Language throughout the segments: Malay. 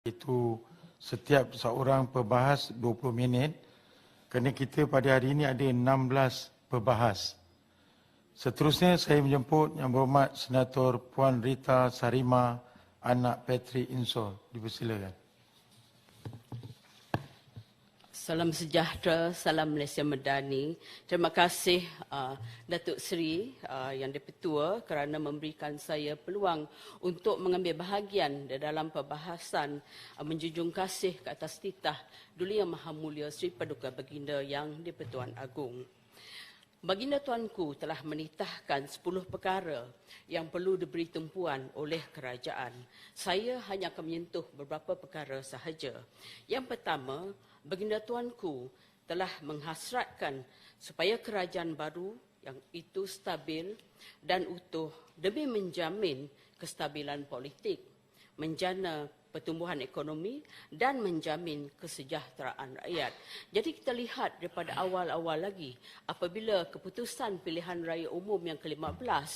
Itu setiap seorang pebahas 20 minit. Kerana kita pada hari ini ada 16 pebahas. Seterusnya saya menjemput Yang Berhormat Senator Puan Rita Sarima, anak Patrick Insol. Dipersilakan. Salam sejahtera, salam Malaysia Madani. Terima kasih Datuk Seri Yang di-Pertua kerana memberikan saya peluang untuk mengambil bahagian dalam perbahasan menjunjung kasih ke atas titah Duli Yang Maha Mulia Seri Paduka Baginda Yang di-Pertuan Agong. Baginda Tuanku telah menitahkan 10 perkara yang perlu diberi tumpuan oleh kerajaan. Saya hanya akan menyentuh beberapa perkara sahaja. Yang pertama, Baginda Tuanku telah menghasratkan supaya kerajaan baru yang itu stabil dan utuh demi menjamin kestabilan politik, menjana pertumbuhan ekonomi dan menjamin kesejahteraan rakyat. Jadi kita lihat daripada awal-awal lagi, apabila keputusan pilihan raya umum yang ke-15,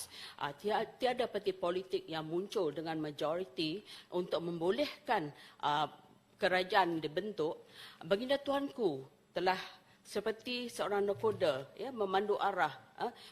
tiada parti politik yang muncul dengan majoriti untuk membolehkan kerajaan dibentuk, Baginda Tuanku telah seperti seorang nakoda memandu arah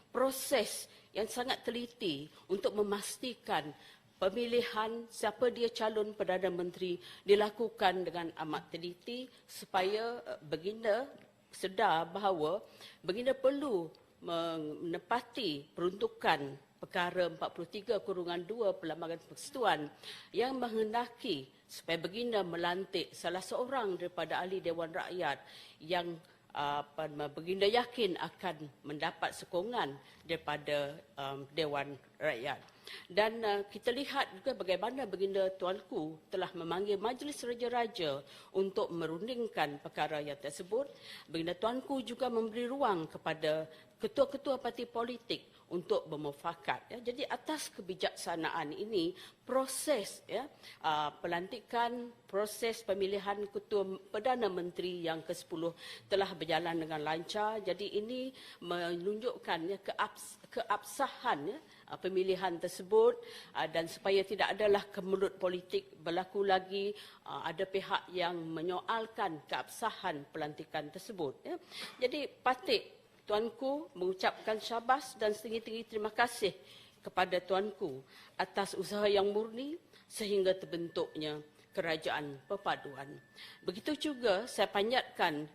proses yang sangat teliti untuk memastikan pemilihan siapa dia calon Perdana Menteri dilakukan dengan amat teliti supaya Baginda sedar bahawa Baginda perlu menepati peruntukan perkara 43/2 Perlembagaan Persekutuan yang menghendaki supaya Baginda melantik salah seorang daripada ahli Dewan Rakyat yang Baginda yakin akan mendapat sokongan daripada Dewan Rakyat. Dan kita lihat juga bagaimana Baginda Tuanku telah memanggil Majlis Raja-Raja untuk merundingkan perkara yang tersebut. Baginda Tuanku juga memberi ruang kepada ketua-ketua parti politik untuk bermufakat. Jadi atas kebijaksanaan ini, proses pelantikan, proses pemilihan ketua Perdana Menteri yang ke-10 telah berjalan dengan lancar. Jadi ini menunjukkan keabsahan pemilihan tersebut dan supaya tidak adalah kemelut politik berlaku lagi, ada pihak yang menyoalkan keabsahan pelantikan tersebut. Jadi patut Tuanku mengucapkan syabas dan setinggi-tinggi terima kasih kepada Tuanku atas usaha yang murni sehingga terbentuknya kerajaan perpaduan. Begitu juga saya panjatkan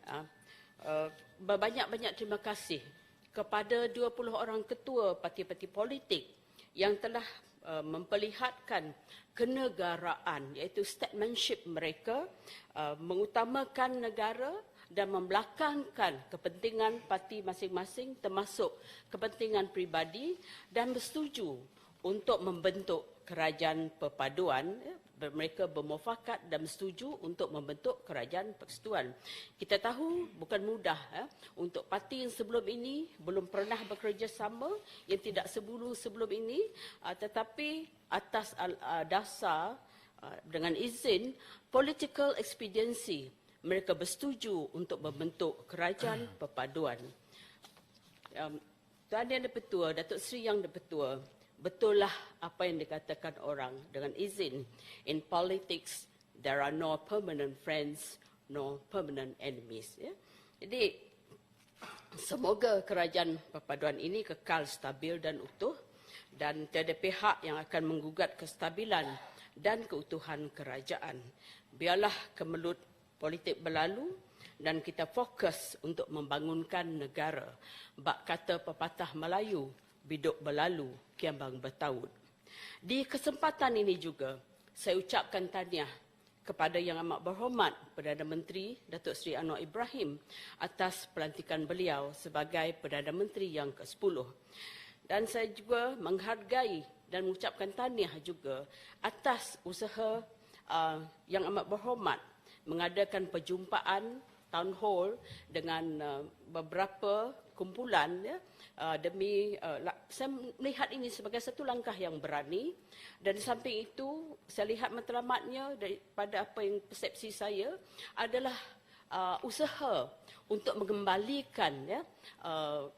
berbanyak-banyak terima kasih kepada 20 orang ketua parti-parti politik yang telah memperlihatkan kenegaraan iaitu statesmanship mereka, mengutamakan negara dan membelakangkan kepentingan parti masing-masing termasuk kepentingan pribadi dan bersetuju untuk membentuk kerajaan perpaduan. Mereka bermufakat dan bersetuju untuk membentuk kerajaan persekutuan. Kita tahu bukan mudah untuk parti yang sebelum ini belum pernah bekerjasama, yang tidak sebelum ini, tetapi atas dasar dengan izin political expediency, mereka bersetuju untuk membentuk kerajaan perpaduan. Tuan Yang di-Pertua, Datuk Seri Yang di-Pertua, betullah apa yang dikatakan orang dengan izin. In politics, there are no permanent friends, no permanent enemies. Jadi, semoga kerajaan perpaduan ini kekal stabil dan utuh dan tiada pihak yang akan menggugat kestabilan dan keutuhan kerajaan. Biarlah kemelut politik berlalu dan kita fokus untuk membangunkan negara. Bak kata pepatah Melayu, biduk berlalu, kiambang bertaut. Di kesempatan ini juga, saya ucapkan tahniah kepada Yang Amat Berhormat Perdana Menteri Datuk Seri Anwar Ibrahim atas pelantikan beliau sebagai Perdana Menteri yang ke-10. Dan saya juga menghargai dan mengucapkan tahniah juga atas usaha Yang Amat Berhormat mengadakan perjumpaan town hall dengan beberapa kumpulan demi saya melihat ini sebagai satu langkah yang berani dan di samping itu saya lihat matlamatnya daripada apa yang persepsi saya adalah usaha untuk mengembalikan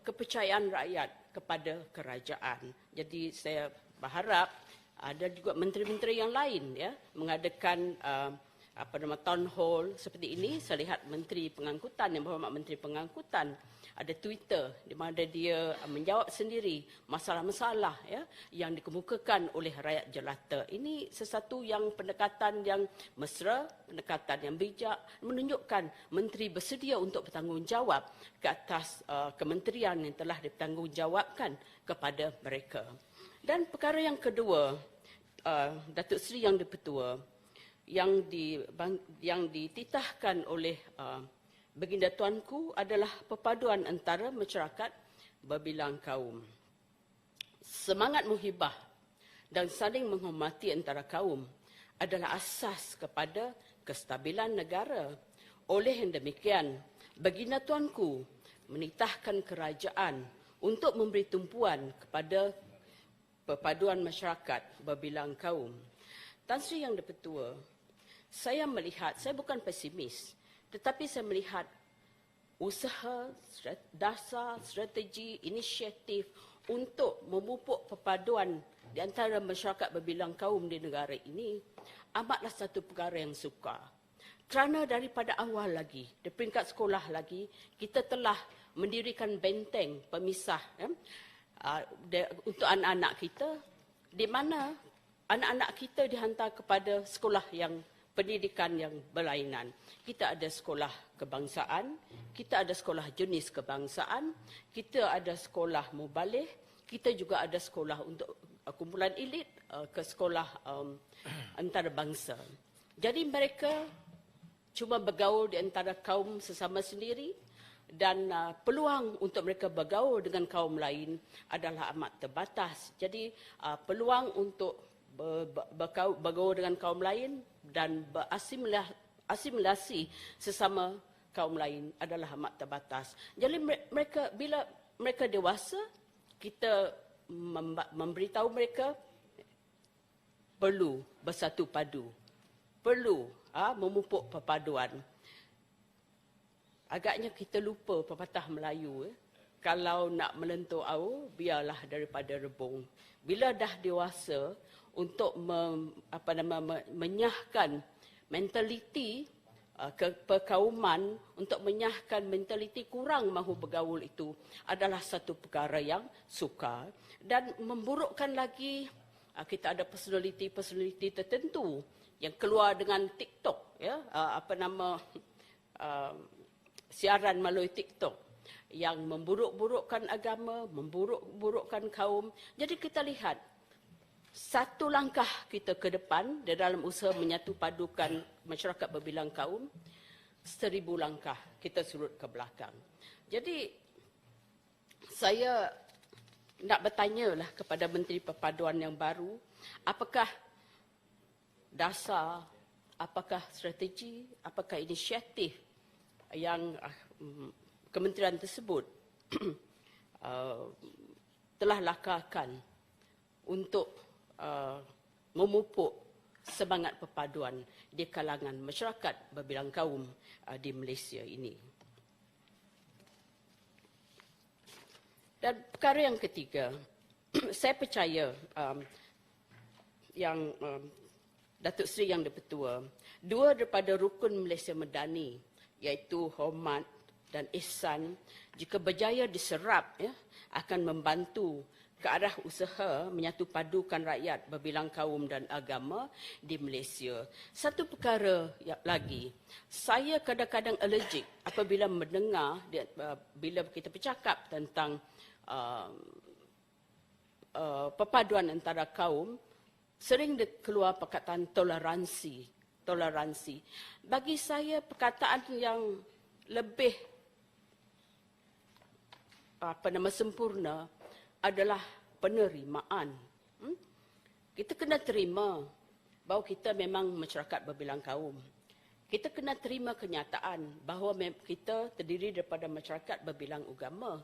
kepercayaan rakyat kepada kerajaan. Jadi saya berharap ada juga menteri-menteri yang lain mengadakan town hall seperti ini. Saya lihat Menteri Pengangkutan, Yang Berhormat Menteri Pengangkutan, ada Twitter di mana dia menjawab sendiri masalah-masalah ya yang dikemukakan oleh rakyat jelata. Ini sesuatu yang pendekatan yang mesra, pendekatan yang bijak, menunjukkan menteri bersedia untuk bertanggungjawab ke atas kementerian yang telah dipertanggungjawabkan kepada mereka. Dan perkara yang kedua, Datuk Seri Yang di-Pertua, yang dititahkan oleh Baginda Tuanku adalah perpaduan antara masyarakat berbilang kaum. Semangat muhibah dan saling menghormati antara kaum adalah asas kepada kestabilan negara. Oleh yang demikian, Baginda Tuanku menitahkan kerajaan untuk memberi tumpuan kepada perpaduan masyarakat berbilang kaum. Tan Sri Yang di-Pertua, saya melihat, saya bukan pesimis, tetapi saya melihat usaha, dasar, strategi, inisiatif untuk memupuk perpaduan di antara masyarakat berbilang kaum di negara ini amatlah satu perkara yang sukar. Kerana daripada awal lagi, di peringkat sekolah lagi, kita telah mendirikan benteng pemisah untuk anak-anak kita, di mana anak-anak kita dihantar kepada sekolah yang pendidikan yang berlainan. Kita ada sekolah kebangsaan, kita ada sekolah jenis kebangsaan, kita ada sekolah mubalih, kita juga ada sekolah untuk kumpulan elit, ke sekolah antarabangsa. Jadi mereka cuma bergaul di antara kaum sesama sendiri, dan peluang untuk mereka bergaul dengan kaum lain adalah amat terbatas. Jadi peluang untuk bergaul dengan kaum lain dan berasimilasi sesama kaum lain adalah amat terbatas. Jadi mereka, bila mereka dewasa, kita memberitahu mereka perlu bersatu padu, perlu memupuk perpaduan. Agaknya kita lupa pepatah Melayu, kalau nak melentur aur, biarlah daripada rebung. Bila dah dewasa, untuk menyahkan mentaliti perkauman, untuk menyahkan mentaliti kurang mahu bergaul, itu adalah satu perkara yang sukar. Dan memburukkan lagi, kita ada personaliti tertentu yang keluar dengan TikTok, ya, siaran melalui TikTok yang memburuk-burukkan agama, memburuk-burukkan kaum. Jadi kita lihat satu langkah kita ke depan di dalam usaha menyatu padukan masyarakat berbilang kaum, 1000 langkah kita surut ke belakang. Jadi saya nak bertanyalah kepada Menteri Perpaduan yang baru, apakah dasar, apakah strategi, apakah inisiatif yang kementerian tersebut telah lakarkan untuk memupuk semangat perpaduan di kalangan masyarakat berbilang kaum di Malaysia ini. Dan perkara yang ketiga, saya percaya yang Datuk Seri Yang di-Pertua, dua daripada rukun Malaysia Madani, iaitu hormat dan ihsan, jika berjaya diserap, ya, akan membantu ke arah usaha menyatu padukan rakyat berbilang kaum dan agama di Malaysia. Satu perkara lagi, saya kadang-kadang allergic apabila mendengar, bila kita bercakap tentang perpaduan antara kaum, sering keluar perkataan toleransi. Bagi saya perkataan yang lebih sempurna adalah penerimaan. Kita kena terima bahawa kita memang masyarakat berbilang kaum. Kita kena terima kenyataan bahawa kita terdiri daripada masyarakat berbilang agama.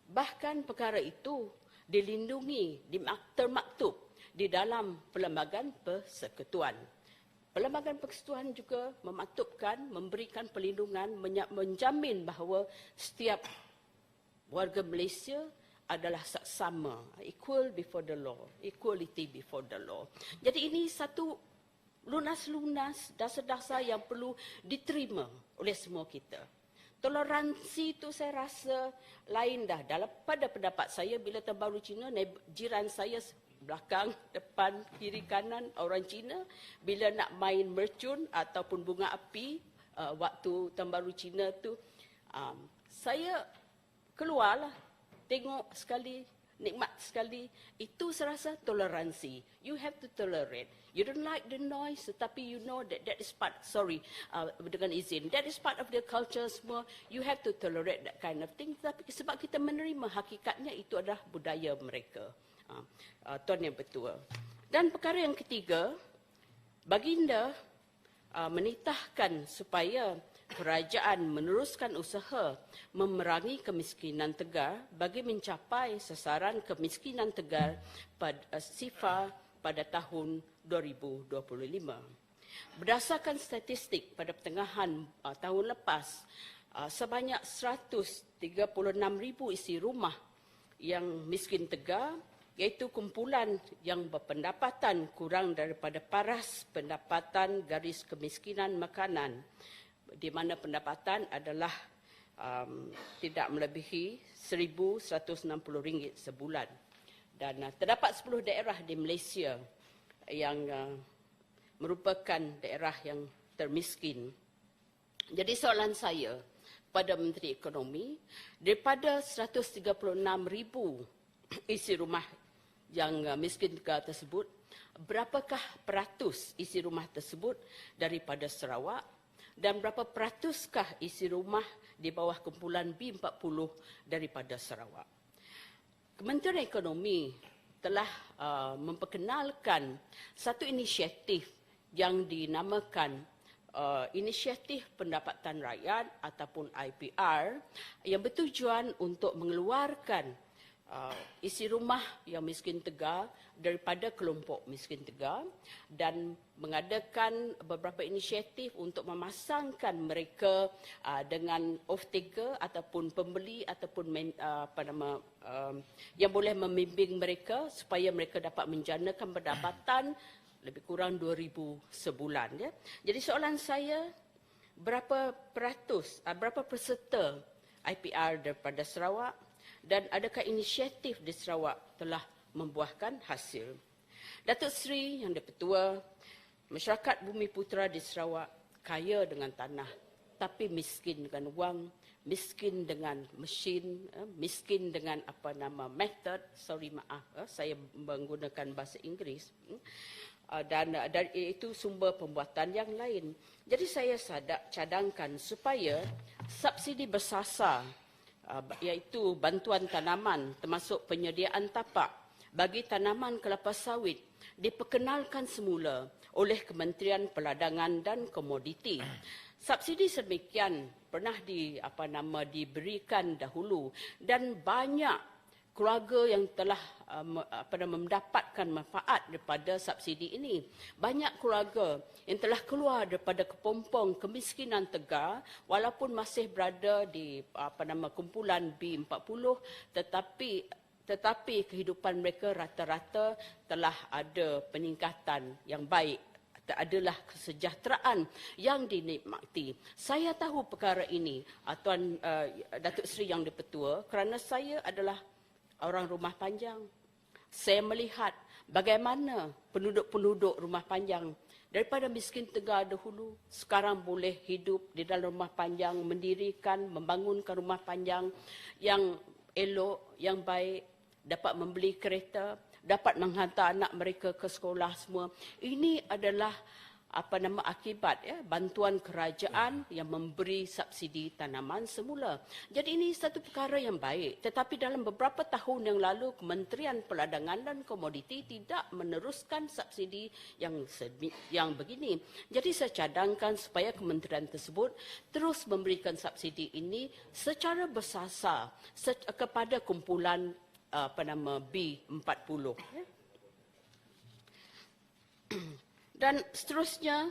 Bahkan perkara itu dilindungi, termaktub di dalam Perlembagaan Persekutuan. Perlembagaan Persekutuan juga memaktubkan, memberikan perlindungan, menjamin bahawa setiap warga Malaysia adalah sama, equal before the law, equality before the law. Jadi ini satu lunas-lunas, dasar-dasar yang perlu diterima oleh semua kita. Toleransi itu saya rasa lain dah. Pada pendapat saya, bila Tahun Baru Cina, jiran saya belakang, depan, kiri, kanan, orang Cina, bila nak main mercun ataupun bunga api, waktu Tahun Baru Cina tu, saya keluarlah, tengok sekali, nikmat sekali. Itu saya rasa toleransi. You have to tolerate. You don't like the noise, tetapi you know that is part, dengan izin, that is part of the culture semua. You have to tolerate that kind of thing. Tapi sebab kita menerima hakikatnya itu adalah budaya mereka. Tuan Yang Bertua. Dan perkara yang ketiga, baginda menitahkan supaya kerajaan meneruskan usaha memerangi kemiskinan tegar bagi mencapai sasaran kemiskinan tegar pada SIFA pada tahun 2025. Berdasarkan statistik pada pertengahan tahun lepas, sebanyak 136,000 isi rumah yang miskin tegar, iaitu kumpulan yang berpendapatan kurang daripada paras pendapatan garis kemiskinan makanan, di mana pendapatan adalah tidak melebihi RM1,160 sebulan. Dan terdapat 10 daerah di Malaysia yang merupakan daerah yang termiskin. Jadi soalan saya pada Menteri Ekonomi, daripada 136,000 isi rumah yang miskin tegar tersebut, berapakah peratus isi rumah tersebut daripada Sarawak? Dan berapa peratuskah isi rumah di bawah kumpulan B40 daripada Sarawak? Kementerian Ekonomi telah memperkenalkan satu inisiatif yang dinamakan Inisiatif Pendapatan Rakyat ataupun IPR, yang bertujuan untuk mengeluarkan isi rumah yang miskin tegar daripada kelompok miskin tegar dan mengadakan beberapa inisiatif untuk memasangkan mereka dengan off-taker ataupun pembeli ataupun yang boleh membimbing mereka supaya mereka dapat menjanakan pendapatan lebih kurang 2,000 sebulan. Ya. Jadi soalan saya, berapa peserta IPR daripada Sarawak? Dan adakah inisiatif di Sarawak telah membuahkan hasil? Datuk Seri Yang di-Pertua, masyarakat Bumi Putera di Sarawak kaya dengan tanah, tapi miskin dengan wang, miskin dengan mesin, miskin dengan method, saya menggunakan bahasa Inggeris, dan itu sumber pembuatan yang lain. Jadi saya cadangkan supaya subsidi bersasar, iaitu bantuan tanaman termasuk penyediaan tapak bagi tanaman kelapa sawit diperkenalkan semula oleh Kementerian Perdagangan dan Komoditi. Subsidi sedemikian pernah diberikan dahulu dan banyak keluarga yang telah mendapatkan manfaat daripada subsidi ini. Banyak keluarga yang telah keluar daripada kepompong kemiskinan tegar walaupun masih berada di kumpulan B40, tetapi kehidupan mereka rata-rata telah ada peningkatan yang baik. Adalah kesejahteraan yang dinikmati. Saya tahu perkara ini, Tuan Datuk Seri Yang di-Pertua, kerana saya adalah orang rumah panjang. Saya melihat bagaimana penduduk-penduduk rumah panjang daripada miskin tegar dahulu sekarang boleh hidup di dalam rumah panjang, mendirikan, membangunkan rumah panjang yang elok, yang baik, dapat membeli kereta, dapat menghantar anak mereka ke sekolah semua. Ini adalah akibat bantuan kerajaan yang memberi subsidi tanaman semula. Jadi ini satu perkara yang baik. Tetapi dalam beberapa tahun yang lalu, Kementerian Perdagangan dan Komoditi tidak meneruskan subsidi yang begini. Jadi saya cadangkan supaya kementerian tersebut terus memberikan subsidi ini secara bersasar kepada kumpulan B40. Dan seterusnya,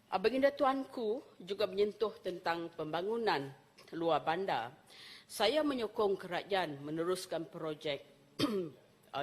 baginda tuanku juga menyentuh tentang pembangunan luar bandar. Saya menyokong kerajaan meneruskan projek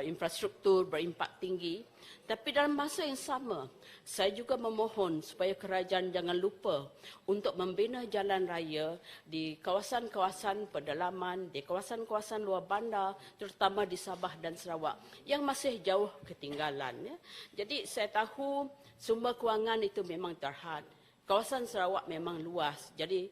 infrastruktur berimpak tinggi. Tapi dalam masa yang sama, saya juga memohon supaya kerajaan jangan lupa untuk membina jalan raya di kawasan-kawasan pedalaman, di kawasan-kawasan luar bandar, terutama di Sabah dan Sarawak yang masih jauh ketinggalan. Ya. Jadi saya tahu sumber kewangan itu memang terhad. Kawasan Sarawak memang luas, jadi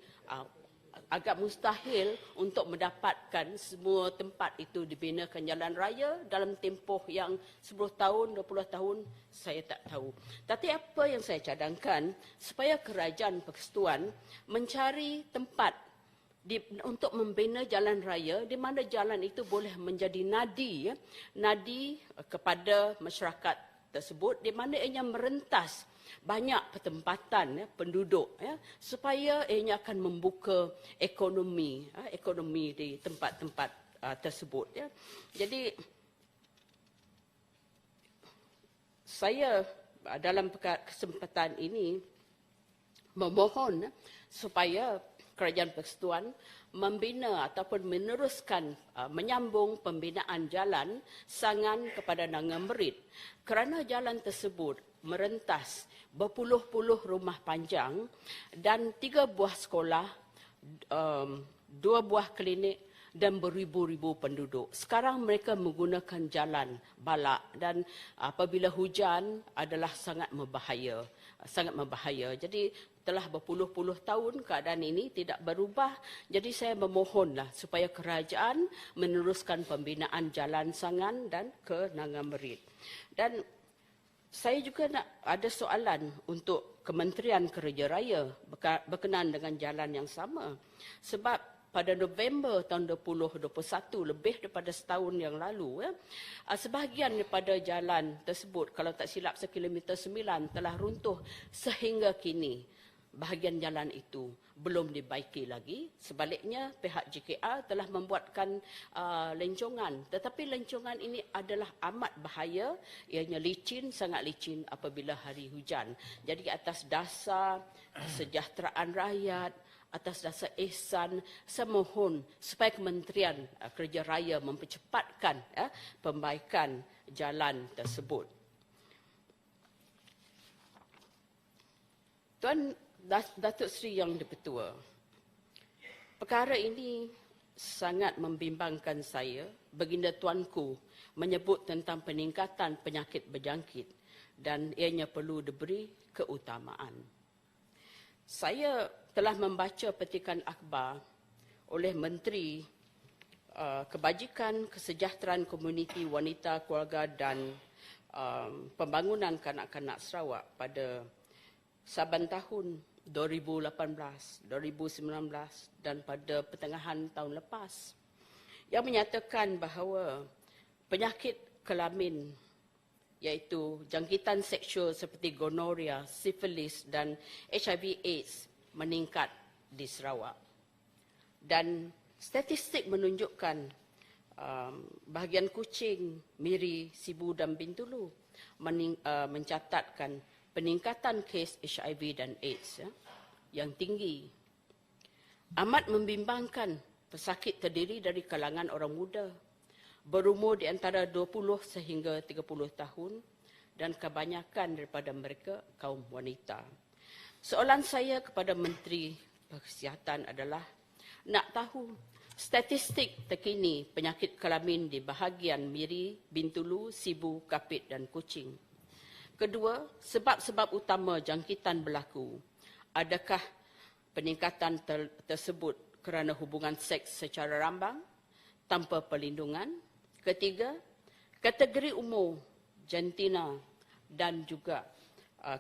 agak mustahil untuk mendapatkan semua tempat itu dibinakan jalan raya dalam tempoh yang 10 tahun, 20 tahun, saya tak tahu. Tapi apa yang saya cadangkan, supaya kerajaan persekutuan mencari tempat untuk membina jalan raya di mana jalan itu boleh menjadi nadi, ya, nadi kepada masyarakat tersebut di mana ianya merentas banyak pertempatan penduduk, ya, supaya ianya akan membuka ekonomi di tempat-tempat tersebut. Ya. Jadi saya dalam kesempatan ini memohon supaya kerajaan persekutuan membina ataupun meneruskan menyambung pembinaan jalan Sangan kepada Nangan Merit, kerana jalan tersebut merentas berpuluh-puluh rumah panjang dan 3 buah sekolah, 2 buah klinik dan beribu-ribu penduduk. Sekarang mereka menggunakan jalan balak dan apabila hujan adalah sangat membahaya. Jadi telah berpuluh-puluh tahun keadaan ini tidak berubah. Jadi saya memohonlah supaya kerajaan meneruskan pembinaan jalan Sangan dan ke Nangan Merit. Dan saya juga nak ada soalan untuk Kementerian Kerja Raya berkenaan dengan jalan yang sama. Sebab pada November tahun 2021, lebih daripada setahun yang lalu, sebahagian daripada jalan tersebut, kalau tak silap sekilometer 9, telah runtuh sehingga kini. Bahagian jalan itu belum dibaiki lagi. Sebaliknya, pihak JKR telah membuatkan lencongan. Tetapi lencongan ini adalah amat bahaya. Ianya licin, sangat licin apabila hari hujan. Jadi atas dasar kesejahteraan rakyat, atas dasar ihsan, saya mohon supaya Kementerian Kerja Raya mempercepatkan pembaikan jalan tersebut. Tuan Datuk Seri Yang Dipertua, perkara ini sangat membimbangkan saya. Baginda Tuanku menyebut tentang peningkatan penyakit berjangkit dan ianya perlu diberi keutamaan. Saya telah membaca petikan akhbar oleh Menteri Kebajikan, Kesejahteraan Komuniti Wanita, Keluarga dan Pembangunan Kanak-kanak Sarawak pada saban tahun 2018, 2019 dan pada pertengahan tahun lepas, yang menyatakan bahawa penyakit kelamin iaitu jangkitan seksual seperti gonoria, sifilis dan HIV/AIDS meningkat di Sarawak. Dan statistik menunjukkan bahagian Kuching, Miri, Sibu dan Bintulu mencatatkan peningkatan kes HIV dan AIDS yang tinggi. Amat membimbangkan, pesakit terdiri dari kalangan orang muda, berumur di antara 20 sehingga 30 tahun dan kebanyakan daripada mereka kaum wanita. Soalan saya kepada Menteri Kesihatan adalah nak tahu statistik terkini penyakit kelamin di bahagian Miri, Bintulu, Sibu, Kapit dan Kuching. Kedua, sebab-sebab utama jangkitan berlaku. Adakah peningkatan tersebut kerana hubungan seks secara rambang tanpa perlindungan? Ketiga, kategori umur, jantina dan juga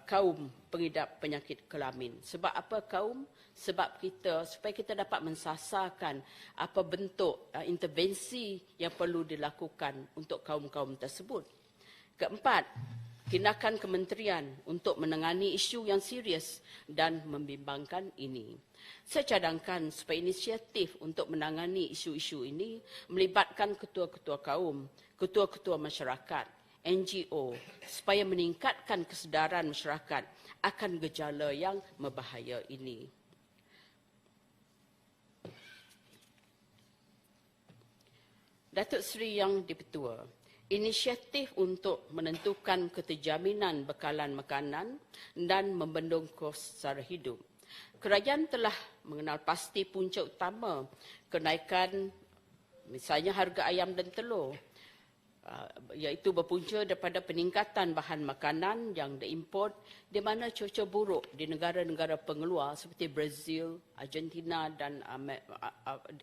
kaum pengidap penyakit kelamin. Sebab apa kaum? Sebab supaya kita dapat mensasarkan apa bentuk intervensi yang perlu dilakukan untuk kaum-kaum tersebut. Keempat, tindakan kementerian untuk menangani isu yang serius dan membimbangkan ini. Saya cadangkan supaya inisiatif untuk menangani isu-isu ini melibatkan ketua-ketua kaum, ketua-ketua masyarakat, NGO, supaya meningkatkan kesedaran masyarakat akan gejala yang membahaya ini. Datuk Seri Yang Dipertua, inisiatif untuk menentukan keterjaminan bekalan makanan dan membendung kos sara hidup. Kerajaan telah mengenal pasti punca utama kenaikan misalnya harga ayam dan telur, iaitu berpunca daripada peningkatan bahan makanan yang diimport di mana cuaca buruk di negara-negara pengeluar seperti Brazil, Argentina dan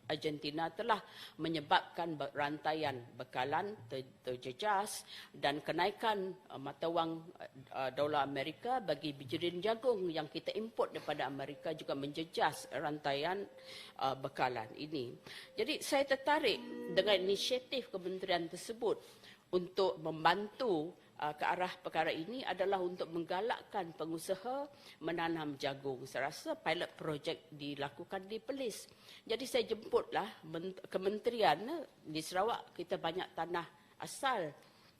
Argentina telah menyebabkan rantaian bekalan terjejas dan kenaikan mata wang dolar Amerika bagi bijirin jagung yang kita import daripada Amerika juga menjejas rantaian bekalan ini. Jadi saya tertarik dengan inisiatif kementerian tersebut untuk membantu ke arah perkara ini adalah untuk menggalakkan pengusaha menanam jagung. Saya rasa pilot project dilakukan di Perlis. Jadi saya jemputlah kementerian di Sarawak, kita banyak tanah asal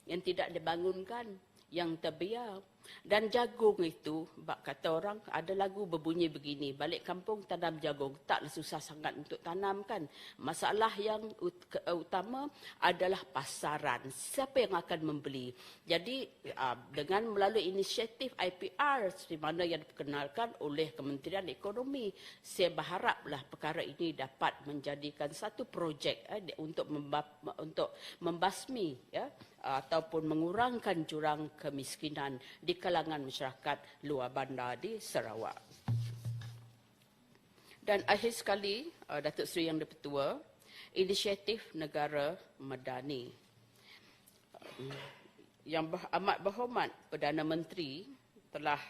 yang tidak dibangunkan, yang terbiar. Dan jagung itu, kata orang, ada lagu berbunyi begini, balik kampung tanam jagung, taklah susah sangat untuk tanam kan. Masalah yang utama adalah pasaran, siapa yang akan membeli. Jadi dengan melalui inisiatif IPR, di mana yang diperkenalkan oleh Kementerian Ekonomi, saya berharaplah perkara ini dapat menjadikan satu projek untuk membasmi ataupun mengurangkan jurang kemiskinan di kalangan masyarakat luar bandar di Sarawak. Dan akhir sekali, Datuk Seri Yang di-Pertua, inisiatif negara medani. Yang amat berhormat Perdana Menteri telah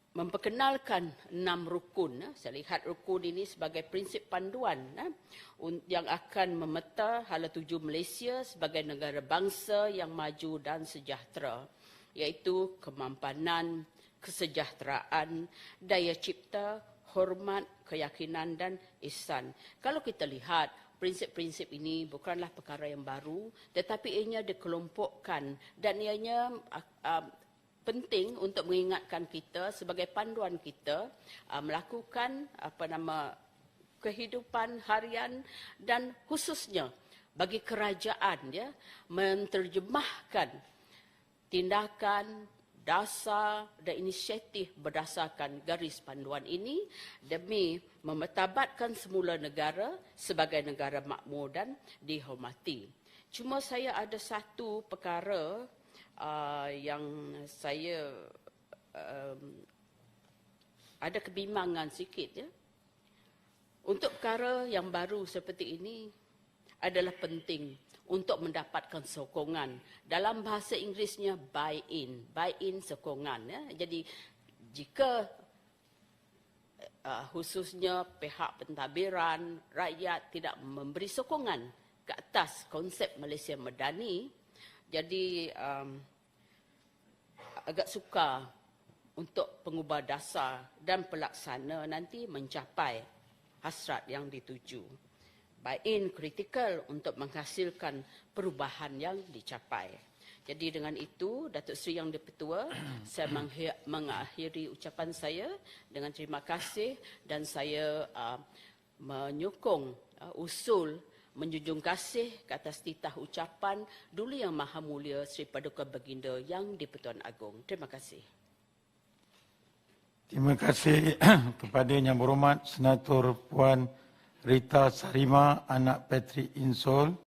memperkenalkan 6 rukun. Saya lihat rukun ini sebagai prinsip panduan yang akan memeta hala tuju Malaysia sebagai negara bangsa yang maju dan sejahtera, iaitu kemampanan, kesejahteraan, daya cipta, hormat, keyakinan dan ihsan. Kalau kita lihat, prinsip-prinsip ini bukanlah perkara yang baru, tetapi ianya dikelompokkan dan ianya penting untuk mengingatkan kita sebagai panduan kita melakukan kehidupan harian dan khususnya bagi kerajaan menterjemahkan tindakan, dasar dan inisiatif berdasarkan garis panduan ini demi memetabatkan semula negara sebagai negara makmur dan dihormati. Cuma saya ada satu perkara yang saya ada kebimbangan sikit. Untuk perkara yang baru seperti ini adalah penting untuk mendapatkan sokongan. Dalam bahasa Inggerisnya buy-in sokongan. Jadi jika khususnya pihak pentadbiran, rakyat tidak memberi sokongan ke atas konsep Malaysia Madani, jadi agak sukar untuk pengubah dasar dan pelaksana nanti mencapai hasrat yang dituju. Buy-in kritikal untuk menghasilkan perubahan yang dicapai. Jadi dengan itu, Datuk Seri Yang di-Pertua, saya mengakhiri ucapan saya dengan terima kasih dan saya menyokong usul menjunjung kasih ke atas titah ucapan Duli Yang Maha Mulia Seri Paduka Baginda Yang di-Pertuan Agong. Terima kasih. Terima kasih kepada Yang Berhormat Senator Puan Rita Sarima, anak Patrick Insol.